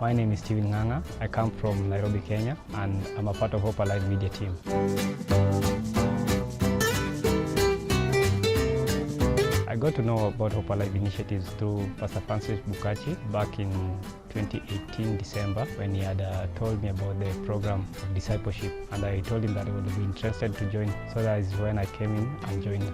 My name is 𝘵𝘩𝘬𝘺. I come from Nairobi, Kenya, and I'm a part of 𝘵𝘦𝘦𝘬 media team. I got to know about 𝘵𝘦𝘦𝘬 initiatives through Pastor Francis Bukachi back in 2018 December, when he had told me about the program of discipleship, and I told him that I would be interested to join. So that is when I came in and joined.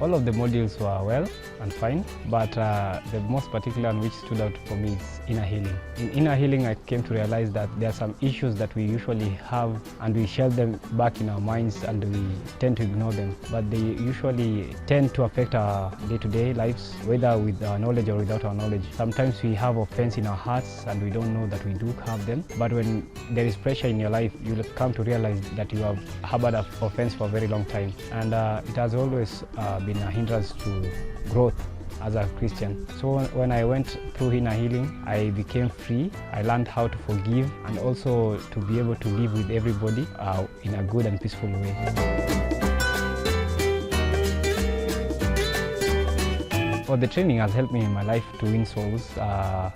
All of the modules were well and fine, but the most particular one which stood out for me is inner healing. In inner healing, I came to realize that there are some issues that we usually have and we shelve them back in our minds and we tend to ignore them, but they usually tend to affect our day-to-day lives, whether with our knowledge or without our knowledge. Sometimes we have offense in our hearts and we don't know that we do have them, but when there is pressure in your life, you'll come to realize that you have harbored an offense for a very long time, and it has always been a hindrance to growth as a Christian. So when I went through inner healing, I became free. I learned how to forgive and also to be able to live with everybody in a good and peaceful way. Well, the training has helped me in my life to win souls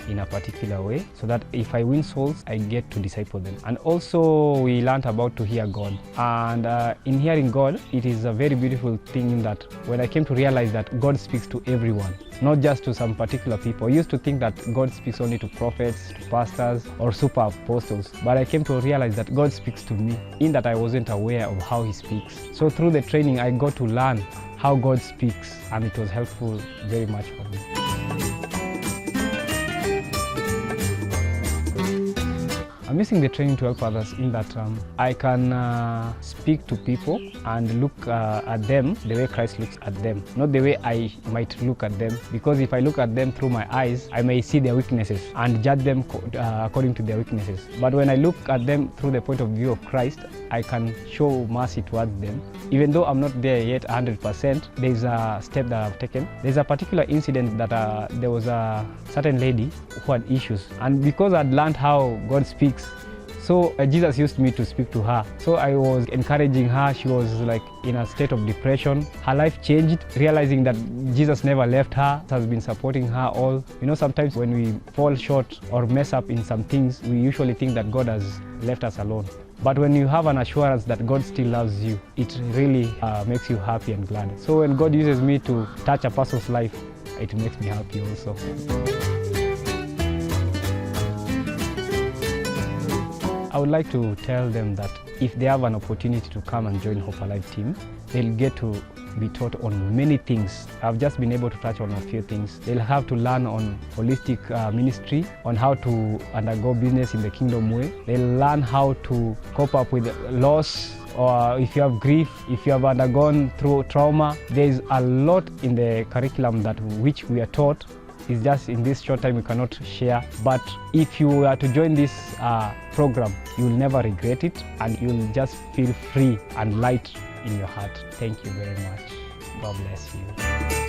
in a particular way, so that if I win souls, I get to disciple them. And also we learned about to hear God. And in hearing God, it is a very beautiful thing in that when I came to realize that God speaks to everyone, not just to some particular people. I used to think that God speaks only to prophets, to pastors, or super apostles. But I came to realize that God speaks to me, in that I wasn't aware of how He speaks. So through the training, I got to learn how God speaks, and it was helpful very much for me. I'm using the training to help others in that I can speak to people and look at them the way Christ looks at them, not the way I might look at them, because if I look at them through my eyes, I may see their weaknesses and judge them according to their weaknesses. But when I look at them through the point of view of Christ, I can show mercy towards them. Even though I'm not there yet 100%, there's a step that I've taken. There's a particular incident that there was a certain lady who had issues, and because I'd learned how God speaks, so Jesus used me to speak to her. So I was encouraging her. She was like in a state of depression. Her life changed, realizing that Jesus never left her, has been supporting her all. You know, sometimes when we fall short or mess up in some things, we usually think that God has left us alone. But when you have an assurance that God still loves you, it really makes you happy and glad. So when God uses me to touch a person's life, it makes me happy also. I would like to tell them that if they have an opportunity to come and join 𝘵𝘦𝘦𝘬 team, they'll get to be taught on many things. I've just been able to touch on a few things. They'll have to learn on holistic ministry, on how to undergo business in the kingdom way. They'll learn how to cope up with loss, or if you have grief, if you have undergone through trauma. There's a lot in the curriculum that which we are taught. It's just in this short time we cannot share, but if you are to join this program, you will never regret it, and you'll just feel free and light in your heart. Thank you very much. God bless you.